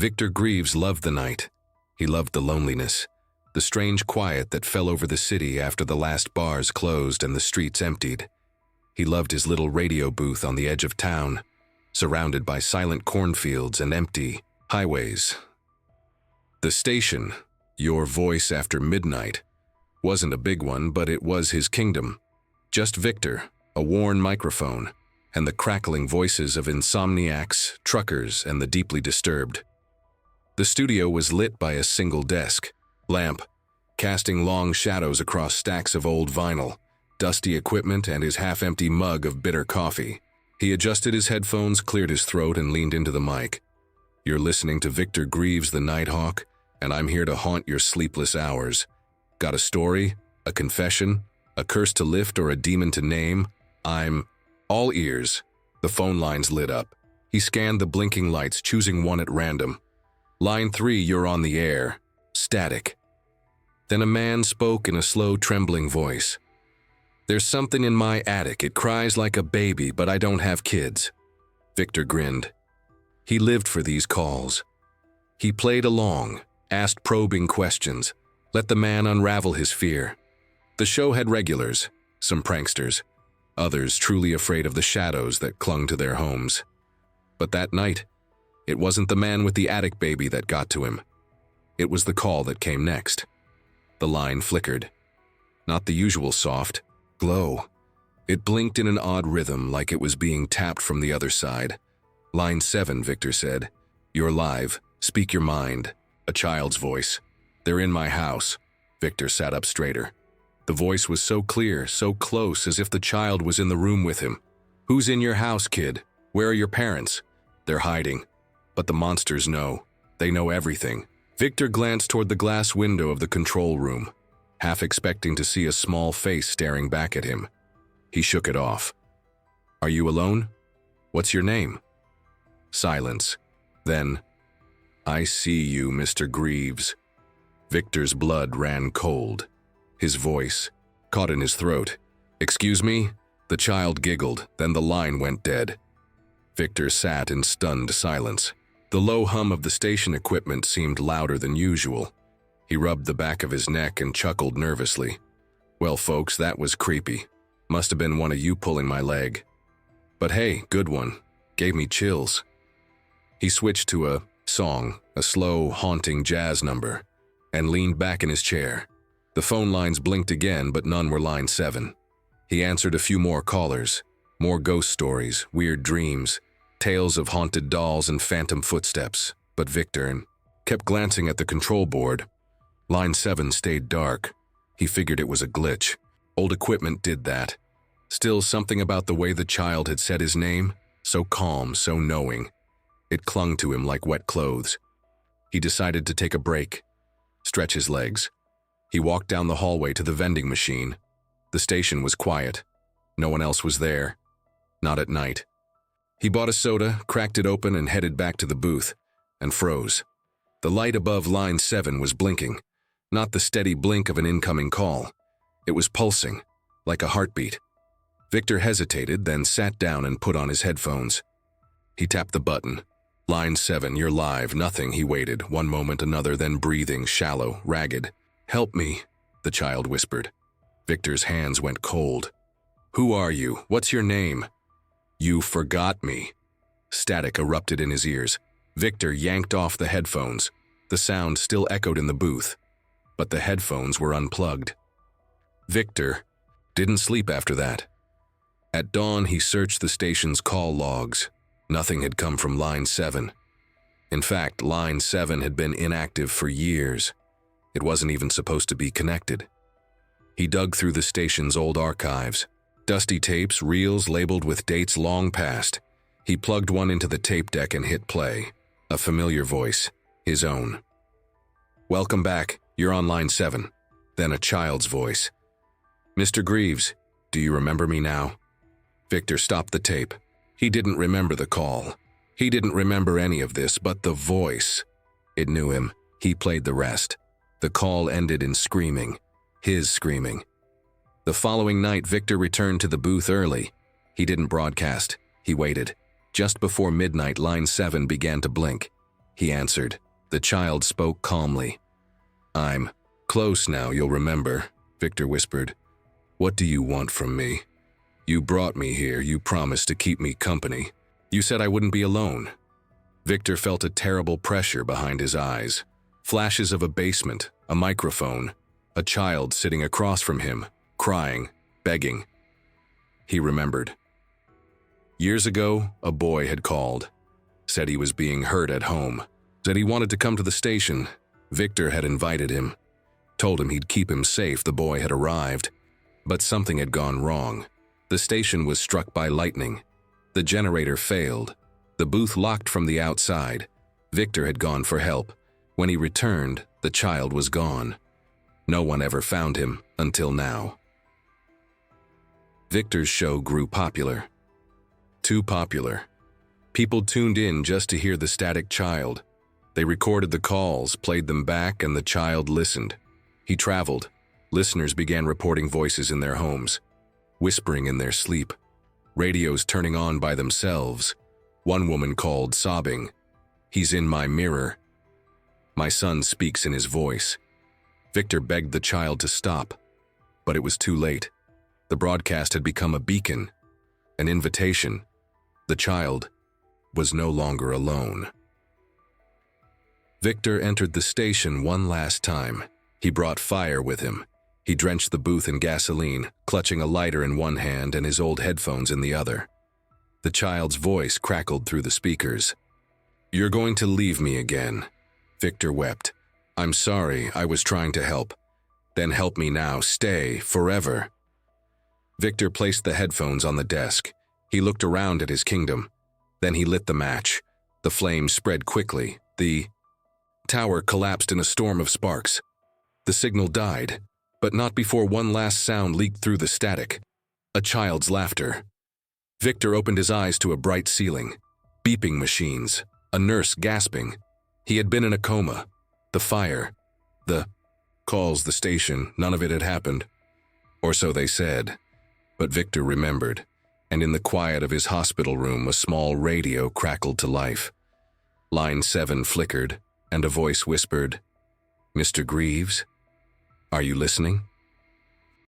Victor Greaves loved the night. He loved the loneliness, the strange quiet that fell over the city after the last bars closed and the streets emptied. He loved his little radio booth on the edge of town, surrounded by silent cornfields and empty highways. The station, Your Voice After Midnight, wasn't a big one, but it was his kingdom. Just Victor, a worn microphone, and the crackling voices of insomniacs, truckers, and the deeply disturbed. The studio was lit by a single desk, lamp, casting long shadows across stacks of old vinyl, dusty equipment, and his half-empty mug of bitter coffee. He adjusted his headphones, cleared his throat, and leaned into the mic. "You're listening to Victor Greaves, the Nighthawk, and I'm here to haunt your sleepless hours. Got a story? A confession? A curse to lift or a demon to name? I'm all ears." The phone lines lit up. He scanned the blinking lights, choosing one at random. "Line 3, you're on the air." Static. Then a man spoke in a slow, trembling voice. "There's something in my attic. It cries like a baby, but I don't have kids." Victor grinned. He lived for these calls. He played along, asked probing questions, let the man unravel his fear. The show had regulars, some pranksters, others truly afraid of the shadows that clung to their homes. But that night, it wasn't the man with the attic baby that got to him. It was the call that came next. The line flickered. Not the usual soft glow. It blinked in an odd rhythm, like it was being tapped from the other side. "Line 7, Victor said. "You're live. Speak your mind." A child's voice. "They're in my house." Victor sat up straighter. The voice was so clear, so close, as if the child was in the room with him. "Who's in your house, kid? Where are your parents?" "They're hiding. But the monsters know. They know everything." Victor glanced toward the glass window of the control room, half expecting to see a small face staring back at him. He shook it off. "Are you alone? What's your name?" Silence. Then, "I see you, Mr. Greaves." Victor's blood ran cold. His voice caught in his throat. "Excuse me?" The child giggled, then the line went dead. Victor sat in stunned silence. The low hum of the station equipment seemed louder than usual. He rubbed the back of his neck and chuckled nervously. "Well, folks, that was creepy. Must have been one of you pulling my leg. But hey, good one. Gave me chills." He switched to a song, a slow, haunting jazz number, and leaned back in his chair. The phone lines blinked again, but none were line 7. He answered a few more callers, more ghost stories, weird dreams, tales of haunted dolls and phantom footsteps, but Victor kept glancing at the control board. Line 7 stayed dark. He figured it was a glitch. Old equipment did that. Still, something about the way the child had said his name, so calm, so knowing. It clung to him like wet clothes. He decided to take a break, stretch his legs. He walked down the hallway to the vending machine. The station was quiet. No one else was there. Not at night. He bought a soda, cracked it open, and headed back to the booth, and froze. The light above line 7 was blinking, not the steady blink of an incoming call. It was pulsing, like a heartbeat. Victor hesitated, then sat down and put on his headphones. He tapped the button. "Line 7, you're live." Nothing. He waited, one moment, another, then breathing, shallow, ragged. "Help me," the child whispered. Victor's hands went cold. "Who are you? What's your name?" "You forgot me." Static erupted in his ears. Victor yanked off the headphones. The sound still echoed in the booth, but the headphones were unplugged. Victor didn't sleep after that. At dawn, he searched the station's call logs. Nothing had come from line 7. In fact, line 7 had been inactive for years. It wasn't even supposed to be connected. He dug through the station's old archives. Dusty tapes, reels labeled with dates long past. He plugged one into the tape deck and hit play. A familiar voice, his own. "Welcome back. You're on line 7. Then a child's voice. "Mr. Greaves, do you remember me now?" Victor stopped the tape. He didn't remember the call. He didn't remember any of this, but the voice. It knew him. He played the rest. The call ended in screaming. His screaming. The following night, Victor returned to the booth early. He didn't broadcast. He waited. Just before midnight, line 7 began to blink. he answered. The child spoke calmly. I'm close now, you'll remember, Victor whispered. What do you want from me? You brought me here, you promised to keep me company. You said I wouldn't be alone. Victor felt a terrible pressure behind his eyes. Flashes of a basement, a microphone, a child sitting across from him, crying, begging. He remembered. Years ago, a boy had called. Said he was being hurt at home. Said he wanted to come to the station. Victor had invited him. Told him he'd keep him safe. The boy had arrived. But something had gone wrong. The station was struck by lightning. The generator failed. The booth locked from the outside. Victor had gone for help. When he returned, the child was gone. No one ever found him until now. Victor's show grew popular. Too popular. People tuned in just to hear the static child. They recorded the calls, played them back, and the child listened. He traveled. Listeners began reporting voices in their homes, whispering in their sleep, radios turning on by themselves. One woman called, sobbing, "He's in my mirror. My son speaks in his voice." Victor begged the child to stop, but it was too late. The broadcast had become a beacon, an invitation. The child was no longer alone. Victor entered the station one last time. He brought fire with him. He drenched the booth in gasoline, clutching a lighter in one hand and his old headphones in the other. The child's voice crackled through the speakers. "You're going to leave me again." Victor wept. "I'm sorry, I was trying to help. Then help me now, stay, forever." Victor placed the headphones on the desk. He looked around at his kingdom. Then he lit the match. The flames spread quickly. The tower collapsed in a storm of sparks. The signal died, but not before one last sound leaked through the static. A child's laughter. Victor opened his eyes to a bright ceiling. Beeping machines. A nurse gasping. He had been in a coma. The fire. The calls, the station, none of it had happened. Or so they said. But Victor remembered, and in the quiet of his hospital room, a small radio crackled to life. Line 7 flickered, and a voice whispered, "Mr. Greaves, are you listening?"